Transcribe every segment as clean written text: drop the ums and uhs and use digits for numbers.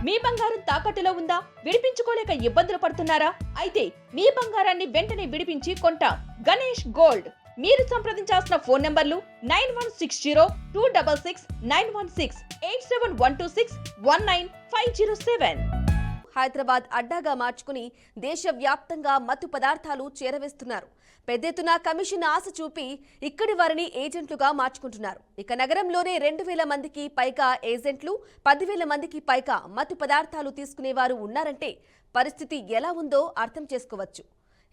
మీ బంగారం తాకట్టులో ఉందా? విడిపించుకోలేక ఇబ్బందులు పడుతున్నారా? అయితే మీ బంగారాన్ని వెంటనే విడిపించి కొంటాం. గణేష్ గోల్డ్. మీరు సంప్రదించాల్సిన ఫోన్ నంబర్లు 9160-266-916, 8712619507. హైదరాబాద్ అడ్డాగా మార్చుకుని దేశవ్యాప్తంగా మత్తు పదార్థాలు చేరవేస్తున్నారు. పెద్ద ఎత్తున కమిషన్ ఆశ చూపి ఇక్కడి వారిని ఏజెంట్లుగా మార్చుకుంటున్నారు. ఇక నగరంలోనే 2000 మందికి పైగా ఏజెంట్లు, 10,000 మందికి పైగా మత్తు పదార్థాలు తీసుకునేవారు ఉన్నారంటే పరిస్థితి ఎలా ఉందో అర్థం చేసుకోవచ్చు.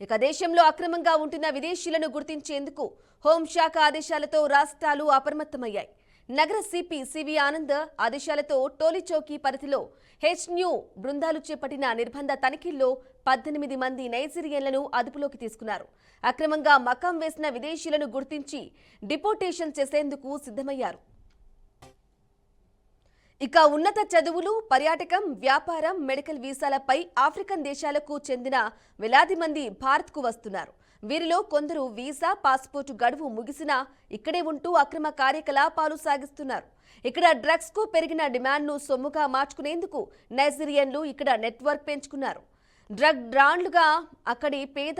ఇక దేశంలో అక్రమంగా ఉంటున్న విదేశీయులను గుర్తించేందుకు హోంశాఖ ఆదేశాలతో రాష్ట్రాలు అప్రమత్తమయ్యాయి. నగర సిపి సివి ఆనంద్ ఆదేశాలతో టోలీచౌకీ పరిధిలో హెచ్న్యూ బృందాలు చేపట్టిన నిర్బంధ తనిఖీల్లో 18 మంది నైజీరియన్లను అదుపులోకి తీసుకున్నారు. అక్రమంగా మకాం వేసిన విదేశీయులను గుర్తించి డిపోర్టేషన్ చేసేందుకు సిద్ధమయ్యారు. ఇక ఉన్నత చదువులు, పర్యాటకం, వ్యాపారం, మెడికల్ వీసాలపై ఆఫ్రికన్ దేశాలకు చెందిన వేలాది మంది భారత్కు వస్తున్నారు. వీరిలో కొందరు వీసా, పాస్పోర్టు గడువు ముగిసినా ఇక్కడే ఉంటూ అక్రమ కార్యకలాపాలు సాగిస్తున్నారు. ఇక్కడ డ్రగ్స్ కు పెరిగిన డిమాండ్ను సొమ్ముగా మార్చుకునేందుకు నైజీరియన్లు ఇక్కడ నెట్వర్క్ పెంచుకున్నారు. డ్రగ్ బ్రాండ్లుగా అక్కడి పేద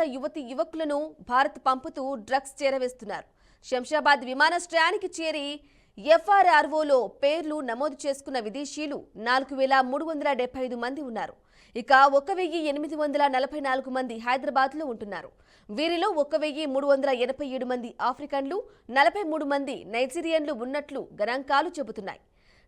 యువకులను భారత్ పంపుతూ డ్రగ్స్ చేరవేస్తున్నారు. శంషాబాద్ విమానాశ్రయానికి చేరి ఎఫ్ఆర్ఆర్ఓలో పేర్లు నమోదు చేసుకున్న విదేశీయులు 4375 మంది ఉన్నారు. ఇక 1844 మంది హైదరాబాద్లో ఉంటున్నారు. వీరిలో 1387 మంది ఆఫ్రికన్లు, 43 మంది నైజీరియన్లు ఉన్నట్లు గణాంకాలు చెబుతున్నాయి.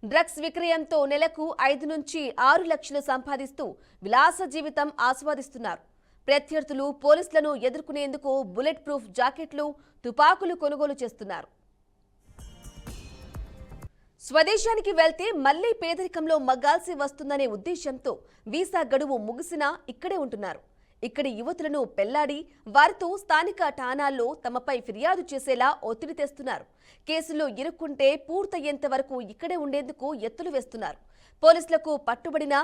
డ్రగ్స్ విక్రయంతో నెలకు 5 నుంచి 6 లక్షలు సంపాదిస్తూ విలాస జీవితం ఆస్వాదిస్తున్నారు. ప్రత్యర్థులు పోలీసులను ఎదుర్కొనేందుకు బుల్లెట్ ప్రూఫ్ జాకెట్లు, తుపాకులు కొనుగోలు చేస్తున్నారు. స్వదేశానికి వెళ్తే మళ్లీ పేదరికంలో మగ్గాల్సి వస్తుందనే ఉద్దేశంతో వీసా గడువు ముగిసినా ఇక్కడే ఉంటున్నారు. ఇక్కడి యువతులను పెళ్లాడి వారితో స్థానిక ఠాణాల్లో తమపై ఫిర్యాదు చేసేలా ఒత్తిడి తెస్తున్నారు. కేసులో ఇరుక్కుంటే పూర్తయ్యేంత వరకు ఇక్కడే ఉండేందుకు ఎత్తులు వేస్తున్నారు. పోలీసులకు పట్టుబడిన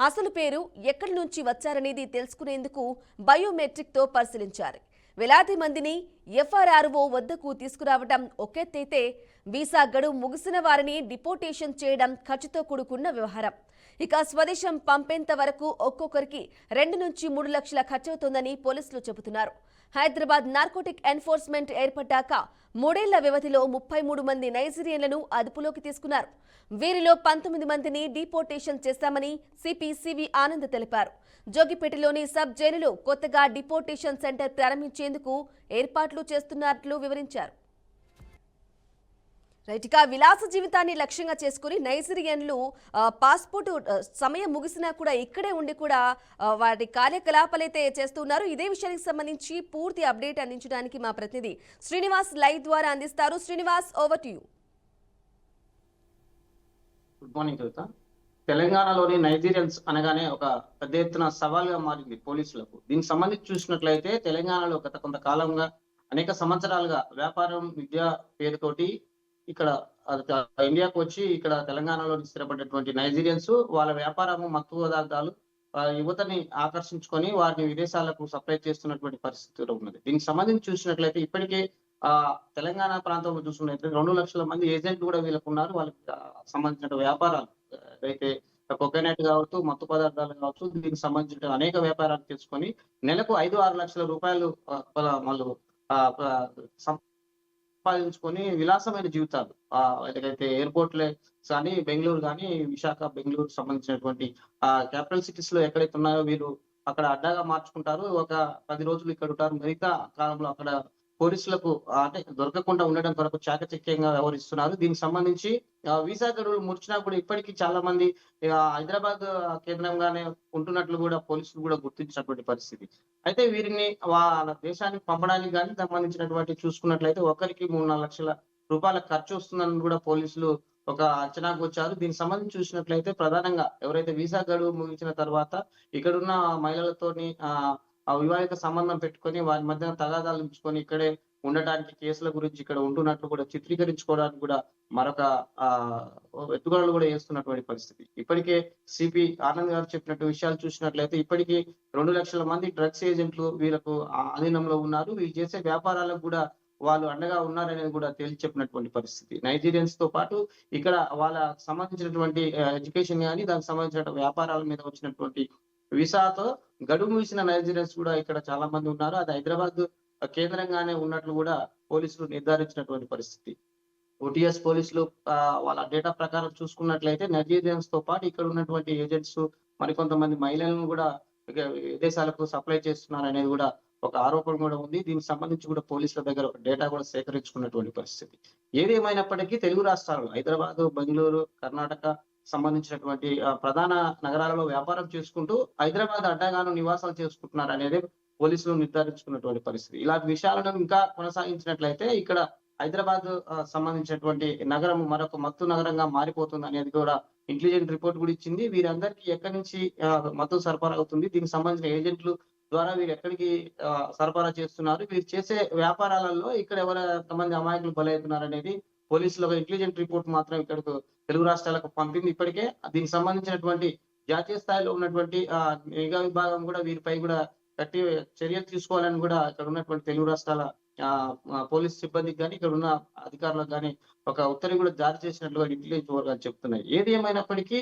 అసలు పేరు, ఎక్కడి నుంచి వచ్చారనేది తెలుసుకునేందుకు బయోమెట్రిక్తో పరిశీలించారు. వేలాది మందిని ఎఫ్ఆర్ఆర్ఓ వద్దకు తీసుకురావడం ఒకెత్తైతే వీసా గడువు ముగిసిన వారిని డిపోర్టేషన్ చేయడం ఖర్చుతో కూడుకున్న వ్యవహారం. ఇక స్వదేశం పంపేంత వరకు ఒక్కొక్కరికి 2 నుంచి 3 లక్షల ఖర్చవుతోందని పోలీసులు చెబుతున్నారు. హైదరాబాద్ నార్కోటిక్ ఎన్ఫోర్స్మెంట్ ఏర్పడ్డాక 3 ఏళ్ల వ్యవధిలో 33 మంది నైజీరియన్లను అదుపులోకి తీసుకున్నారు. వీరిలో 19 మందిని డిపోర్టేషన్ చేశామని సిపి సివి ఆనంద్ తెలిపారు. జోగిపేటలోని సబ్ జైలులో కొత్తగా డిపోర్టేషన్ సెంటర్ ప్రారంభించేందుకు ఏర్పాట్లు చేస్తున్నట్లు వివరించారు. రైట్గా విలాస జీవితాన్ని లక్ష్యంగా చేసుకుని నైజీరియన్లు పాస్పోర్టు సమయం ముగిసినా కూడా ఇక్కడే ఉండి కూడా వాటి కార్యకలాపాలైతే చేస్తున్నారు. ఇదే విషయానికి సంబంధించి పూర్తి అప్డేట్ అందించడానికి మా ప్రతినిధి శ్రీనివాస్ లైవ్ ద్వారా అందిస్తారు. Srinivas, over to you. Good morning Kavitha. తెలంగాణలోని నైజీరియన్స్ అనగానే ఒక పెద్ద ఎత్తున సవాల్గా మారింది పోలీసులకు. దీనికి సంబంధించి చూసినట్లయితే తెలంగాణలో గత కొంతకాలంగా అనేక సంవత్సరాలుగా వ్యాపారం, విద్య పేరుతోటి ఇక్కడ ఇండియాకు వచ్చి ఇక్కడ తెలంగాణలో స్థిరపడినటువంటి నైజీరియన్స్ వాళ్ళ వ్యాపారము, మత్తు పదార్థాలు యువతని ఆకర్షించుకొని వారిని విదేశాలకు సప్లై చేస్తున్నటువంటి పరిస్థితిలో ఉన్నది. దీనికి సంబంధించి చూసినట్లయితే ఇప్పటికే తెలంగాణ ప్రాంతంలో చూసినట్లయితే 2 లక్షల మంది ఏజెంట్లు కూడా వీళ్ళకు ఉన్నారు. వాళ్ళకి సంబంధించిన వ్యాపారాలు అయితే కోకోనట్ కావచ్చు, మత్తు పదార్థాలు కావచ్చు, దీనికి సంబంధించిన అనేక వ్యాపారాలు తీసుకొని నెలకు 5-6 లక్షల రూపాయలు వాళ్ళు సంపాదించుకొని విలాసమైన జీవితాలు ఏదైతే ఎయిర్పోర్ట్లే కానీ బెంగళూరు కానీ విశాఖ, బెంగళూరు సంబంధించినటువంటి క్యాపిటల్ సిటీస్ లో ఎక్కడైతే ఉన్నాయో వీరు అక్కడ అడ్డాగా మార్చుకుంటారు. ఒక 10 రోజులు ఇక్కడ ఉంటారు. మిగతా కాలంలో అక్కడ పోలీసులకు అంటే దొరకకుండా ఉండడం కొరకు చాకచక్యంగా వ్యవహరిస్తున్నారు. దీనికి సంబంధించి వీసా గడువులు ముడిచినా కూడా ఇప్పటికీ చాలా మంది హైదరాబాద్ కేంద్రంగానే ఉంటున్నట్లు కూడా పోలీసులు కూడా గుర్తించినటువంటి పరిస్థితి. అయితే వీరిని వాళ్ళ దేశానికి పంపడానికి కానీ సంబంధించినటువంటి చూసుకున్నట్లయితే ఒకరికి 3-4 లక్షల రూపాయల ఖర్చు వస్తుందని కూడా పోలీసులు ఒక అంచనాకు వచ్చారు. దీనికి సంబంధించి చూసినట్లయితే ప్రధానంగా ఎవరైతే వీసా గడువు ముగించిన తర్వాత ఇక్కడున్న మహిళలతోని వివాహిత సంబంధం పెట్టుకొని వారి మధ్య తగాదాలు ఉంచుకొని ఇక్కడే ఉండటానికి, కేసుల గురించి ఇక్కడ ఉంటున్నట్లు కూడా చిత్రీకరించుకోవడానికి కూడా మరొక ఎత్తుగడలు కూడా వేస్తున్నటువంటి పరిస్థితి. ఇప్పటికే సిపి ఆనంద్ గారు చెప్పినట్టు విషయాలు చూసినట్లయితే ఇప్పటికీ 2 లక్షల మంది డ్రగ్స్ ఏజెంట్లు వీళ్ళకు అధీనంలో ఉన్నారు. వీళ్ళు చేసే వ్యాపారాలకు కూడా వాళ్ళు అండగా ఉన్నారనేది కూడా తేల్చి చెప్పినటువంటి పరిస్థితి. నైజీరియన్స్ తో పాటు ఇక్కడ వాళ్ళ సంబంధించినటువంటి ఎడ్యుకేషన్ గాని, దానికి సంబంధించిన వ్యాపారాల మీద వచ్చినటువంటి వీసాతో గడువు ముగిసిన నైజీరియన్స్ కూడా ఇక్కడ చాలా మంది ఉన్నారు. అది హైదరాబాద్ కేంద్రంగానే ఉన్నట్లు కూడా పోలీసులు నిర్ధారించినటువంటి పరిస్థితి. ఓటీఎస్ పోలీసులు వాళ్ళ డేటా ప్రకారం చూసుకున్నట్లయితే నైజీరియన్స్ తో పాటు ఇక్కడ ఉన్నటువంటి ఏజెంట్స్ మరికొంతమంది మహిళలను కూడా విదేశాలకు సప్లై చేస్తున్నారనేది కూడా ఒక ఆరోపణ కూడా ఉంది. దీనికి సంబంధించి కూడా పోలీసుల దగ్గర ఒక డేటా కూడా సేకరించుకున్నటువంటి పరిస్థితి. ఏది ఏమైనప్పటికీ తెలుగు రాష్ట్రాలు హైదరాబాద్, బెంగళూరు, కర్ణాటక సంబంధించినటువంటి ప్రధాన నగరాలలో వ్యాపారం చేసుకుంటూ హైదరాబాద్ అడ్డగాను నివాసాలు చేసుకుంటున్నారు అనేది పోలీసులు నిర్ధారించుకున్నటువంటి పరిస్థితి. ఇలాంటి విషయాలను ఇంకా కొనసాగించినట్లయితే ఇక్కడ హైదరాబాద్ సంబంధించినటువంటి నగరం మరొక మత్తు నగరంగా మారిపోతుంది అనేది కూడా ఇంటెలిజెంట్ రిపోర్ట్ కూడా ఇచ్చింది. వీరందరికీ ఎక్కడి నుంచి మత్తు సరఫరా అవుతుంది, దీనికి సంబంధించిన ఏజెంట్లు ద్వారా వీరు ఎక్కడికి సరఫరా చేస్తున్నారు, వీరు చేసే వ్యాపారాలలో ఇక్కడ ఎంతమంది అమాయకులు బలవుతున్నారు అనేది పోలీసులు ఒక ఇంటెలిజెంట్ రిపోర్ట్ మాత్రం ఇక్కడకు తెలుగు రాష్ట్రాలకు పంపింది. ఇప్పటికే దీనికి సంబంధించినటువంటి జాతీయ స్థాయిలో ఉన్నటువంటి నిఘా విభాగం కూడా వీరిపై కూడా గట్టి చర్యలు తీసుకోవాలని కూడా ఇక్కడ ఉన్నటువంటి తెలుగు రాష్ట్రాల పోలీస్ సిబ్బందికి కానీ ఇక్కడ ఉన్న అధికారులకు కానీ ఒక ఉత్తర్వు కూడా జారీ చేసినట్లుగా ఇంటెలిజెన్స్ వర్గాలు చెప్తున్నాయి. ఏది ఏమైనప్పటికీ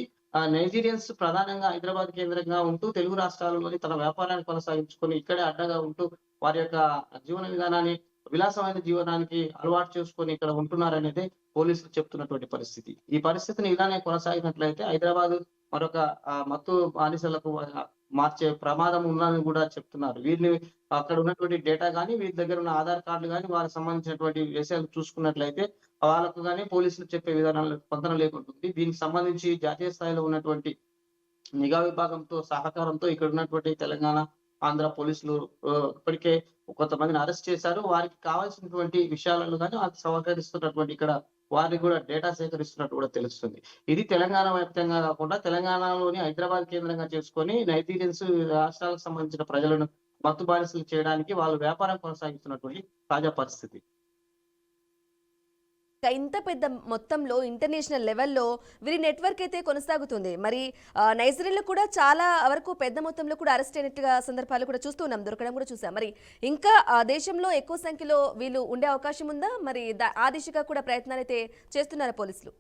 నైజీరియన్స్ ప్రధానంగా హైదరాబాద్ కేంద్రంగా ఉంటూ తెలుగు రాష్ట్రాలలోని తన వ్యాపారాన్ని కొనసాగించుకొని ఇక్కడే అడ్డగా ఉంటూ వారి యొక్క జీవన విధానాన్ని విలాసమైన జీవనానికి అలవాటు చేసుకొని ఇక్కడ ఉంటున్నారనేది పోలీసులు చెప్తున్నటువంటి పరిస్థితి. ఈ పరిస్థితిని ఇలానే కొనసాగినట్లయితే హైదరాబాద్ మరొక మత్తు బానిసలకు మార్చే ప్రమాదం ఉందని కూడా చెప్తున్నారు. వీరిని అక్కడ ఉన్నటువంటి డేటా కానీ, వీరి దగ్గర ఉన్న ఆధార్ కార్డులు కానీ, వాళ్ళకి సంబంధించినటువంటి విషయాలు చూసుకున్నట్లయితే వాళ్ళకు కానీ పోలీసులు చెప్పే విధానాలు పొందన లేకుంటుంది. దీనికి సంబంధించి జాతీయ స్థాయిలో ఉన్నటువంటి నిఘా విభాగంతో సహకారంతో ఇక్కడ ఉన్నటువంటి తెలంగాణ, ఆంధ్ర పోలీసులు ఇప్పటికే కొంతమందిని అరెస్ట్ చేశారు. వారికి కావాల్సినటువంటి విషయాలను కానీ వాళ్ళకి సహకరిస్తున్నటువంటి ఇక్కడ వారికి కూడా డేటా సేకరిస్తున్నట్టు కూడా తెలుస్తుంది. ఇది తెలంగాణ వ్యాప్తంగా కాకుండా తెలంగాణలోని హైదరాబాద్ కేంద్రంగా చేసుకొని నైజీరియన్స్ రాష్ట్రాలకు సంబంధించిన ప్రజలను మత్తు బానిసలు చేయడానికి వాళ్ళు వ్యాపారం కొనసాగిస్తున్నటువంటి తాజా పరిస్థితి. ఇంత పెద్ద మొత్తంలో ఇంటర్నేషనల్ లెవెల్లో వీరి నెట్వర్క్ అయితే కొనసాగుతుంది. మరి నైజీరియాలో కూడా చాలా వరకు పెద్ద మొత్తంలో కూడా అరెస్ట్ అయినట్టుగా సందర్భాలు కూడా చూస్తున్నాం, దొరకడం కూడా చూసాం. మరి ఇంకా దేశంలో ఎక్కువ సంఖ్యలో వీళ్ళు ఉండే అవకాశం ఉందా? మరి ఆ దిశగా కూడా ప్రయత్నాలు అయితే చేస్తున్నారు పోలీసులు.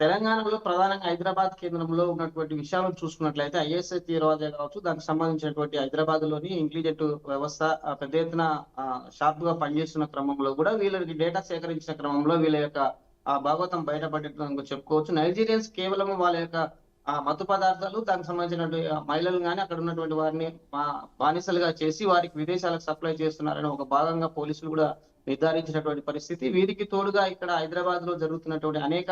తెలంగాణలో ప్రధానంగా హైదరాబాద్ కేంద్రంలో ఉన్నటువంటి విషయాలను చూసుకున్నట్లయితే ఐఎస్ఐ తీవ్రవాదే కావచ్చు, దానికి సంబంధించినటువంటి హైదరాబాద్ లోని ఇంటెలిజెంట్ వ్యవస్థ పెద్ద ఎత్తున షార్ప్ గా పనిచేస్తున్న క్రమంలో కూడా వీళ్ళకి డేటా సేకరించిన క్రమంలో వీళ్ళ యొక్క భాగవతం బయటపడేట్టు చెప్పుకోవచ్చు. నైజీరియన్స్ కేవలం వాళ్ళ యొక్క మత్తు పదార్థాలు, దానికి సంబంధించినటువంటి మహిళలు కానీ అక్కడ ఉన్నటువంటి వారిని బానిసలుగా చేసి వారికి విదేశాలకు సప్లై చేస్తున్నారని ఒక భాగంగా పోలీసులు కూడా నిర్ధారించినటువంటి పరిస్థితి. వీరికి తోడుగా ఇక్కడ హైదరాబాద్ లో జరుగుతున్నటువంటి అనేక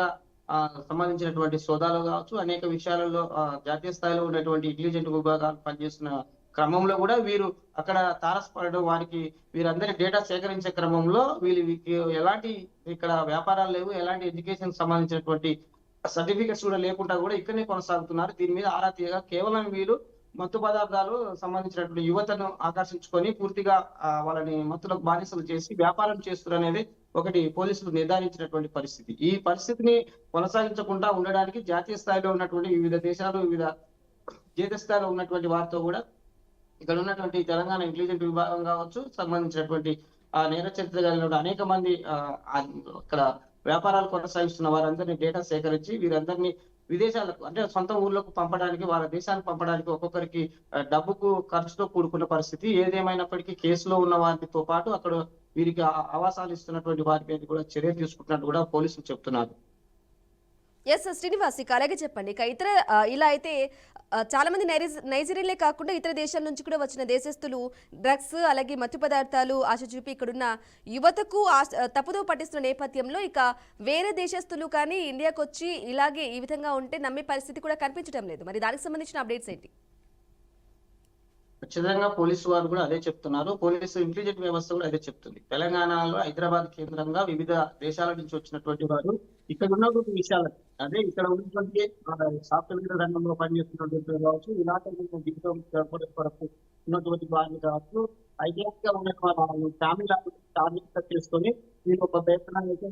సంబంధించినటువంటి సోదాలు కావచ్చు, అనేక విషయాలలో జాతీయ స్థాయిలో ఉన్నటువంటి ఇంటెలిజెంట్ విభాగాలు పనిచేస్తున్న క్రమంలో కూడా వీరు అక్కడ తారసపడడం, వారికి వీరందరి డేటా సేకరించే క్రమంలో వీళ్ళకి ఎలాంటి ఇక్కడ వ్యాపారాలు లేవు, ఎలాంటి ఎడ్యుకేషన్ సంబంధించినటువంటి సర్టిఫికెట్స్ కూడా లేకుండా కూడా ఇక్కడనే కొనసాగుతున్నారు. దీని మీద ఆరా తీయగా కేవలం వీరు మత్తు పదార్థాలు సంబంధించినటువంటి యువతను ఆకర్షించుకొని పూర్తిగా వాళ్ళని మత్తులకు బానిసలు చేసి వ్యాపారం చేస్తున్నారు అనేది ఒకటి పోలీసులు నిర్ధారించినటువంటి పరిస్థితి. ఈ పరిస్థితిని కొనసాగించకుండా ఉండడానికి జాతీయ స్థాయిలో ఉన్నటువంటి వివిధ దేశాలు, వివిధ జాతీయ స్థాయిలో ఉన్నటువంటి వారితో కూడా ఇక్కడ ఉన్నటువంటి తెలంగాణ ఇంటెలిజెంట్ విభాగం కావచ్చు, సంబంధించినటువంటి నేర చరిత్ర కలిగిన అనేక మంది ఇక్కడ వ్యాపారాలు కొనసాగిస్తున్న వారందరినీ డేటా సేకరించి వీరందరినీ విదేశాలకు అంటే సొంత ఊర్లకు పంపడానికి, వాళ్ళ దేశానికి పంపడానికి ఒక్కొక్కరికి డబ్బుకు ఖర్చుతో కూడుకున్న పరిస్థితి. ఏదేమైనప్పటికీ కేసులో ఉన్న వారితో పాటు అక్కడ వీరికి ఆవాసాలు ఇస్తున్నటువంటి వారి మీద కూడా చర్యలు తీసుకుంటున్నట్టు కూడా పోలీసులు చెప్తున్నారు. ఎస్ శ్రీనివాస్, ఇక అలాగే చెప్పండి. ఇక ఇతర ఇలా అయితే చాలా మంది నైజీరియాలే కాకుండా ఇతర దేశాల నుంచి కూడా వచ్చిన దేశస్తులు డ్రగ్స్ అలాగే మత్తు పదార్థాలు ఆశ చూపి ఇక్కడున్న యువతకు తప్పుదో పట్టిస్తున్న నేపథ్యంలో ఇక వేరే దేశస్తులు కానీ ఇండియాకు వచ్చి ఇలాగే ఈ విధంగా ఉంటే నమ్మే పరిస్థితి కూడా కనిపించడం లేదు. మరి దానికి సంబంధించిన అప్డేట్స్ ఏంటి? ఖచ్చితంగా పోలీసు వారు కూడా అదే చెప్తున్నారు. పోలీసు ఇంటెలిజెంట్ వ్యవస్థ కూడా అదే చెప్తుంది. తెలంగాణలో హైదరాబాద్ కేంద్రంగా వివిధ దేశాల నుంచి వచ్చినటువంటి వారు ఇక్కడ ఉన్నటువంటి విషయాలు అదే ఇక్కడ ఉన్నటువంటి సాఫ్ట్వేర్ రంగంలో పనిచేస్తున్నటువంటి కావచ్చు, ఇలాంటి జీవితం కొరకు ఉన్నటువంటి వారిని కావచ్చు, ఐడియాగా ఉన్న ఫ్యామిలీ టార్గెట్ చేసుకొని వీళ్ళు ఒక ప్రయత్నం అయితే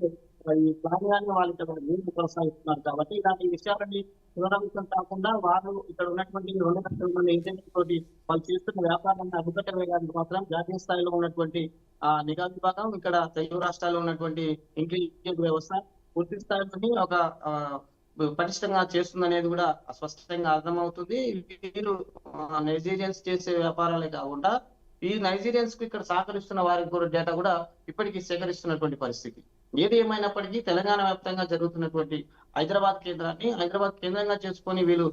ఈ కార్యాన్ని వాళ్ళు ఇక్కడ ముందుకు కొనసాగిస్తున్నారు కాబట్టి ఇలాంటి విషయాలని పునరావృతం కాకుండా వారు ఇక్కడ ఉన్నటువంటి 2 లక్షల మంది ఇంజనీర్ తోటి వాళ్ళు చేస్తున్న వ్యాపారాన్ని అడ్డుకట్ట వేయడానికి మాత్రం జాతీయ స్థాయిలో ఉన్నటువంటి నిఘా విభాగం, ఇక్కడ తెలుగు రాష్ట్రాల్లో ఉన్నటువంటి ఇంటెలిజెన్స్ వ్యవస్థ పూర్తి స్థాయిలోని ఒక పటిష్టంగా చేస్తుందనేది కూడా స్పష్టంగా అర్థమవుతుంది. వీరు నైజీరియన్స్ చేసే వ్యాపారాలే కాకుండా ఈ నైజీరియన్స్ కు ఇక్కడ సహకరిస్తున్న వారికి కూడా డేటా కూడా ఇప్పటికీ సేకరిస్తున్నటువంటి పరిస్థితి. ఏది ఏమైనప్పటికీ తెలంగాణ వ్యాప్తంగా జరుగుతున్నటువంటి హైదరాబాద్ కేంద్రంగా చేసుకొని వీళ్ళు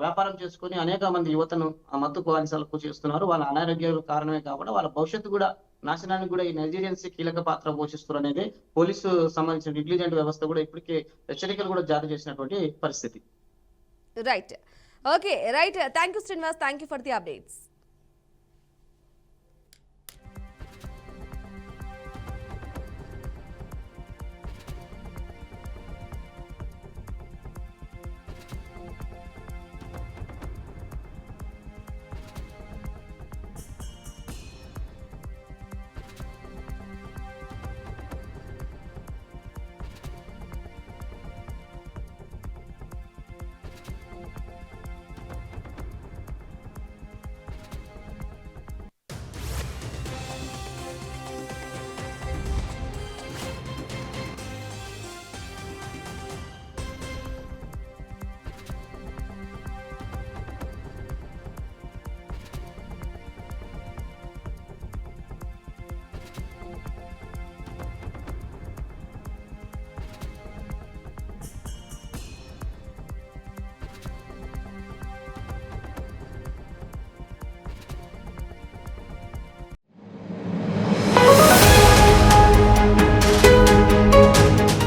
వ్యాపారం చేసుకొని అనేక మంది యువతను మత్తు బానిసలకు చేస్తున్నారు. వాళ్ళ అనారోగ్యాల కారణమే కాకుండా వాళ్ళ భవిష్యత్తు కూడా నాశనానికి కూడా ఈ నైజీరియన్స్ కీలక పాత్ర పోషిస్తారు అనేది పోలీసు సంబంధించిన ఇంటెలిజెంట్ వ్యవస్థ కూడా ఇప్పటికే హెచ్చరికలు కూడా జారీ చేసినటువంటి పరిస్థితి. Right. Okay, right. Thank you Srinivas, thank you for the updates.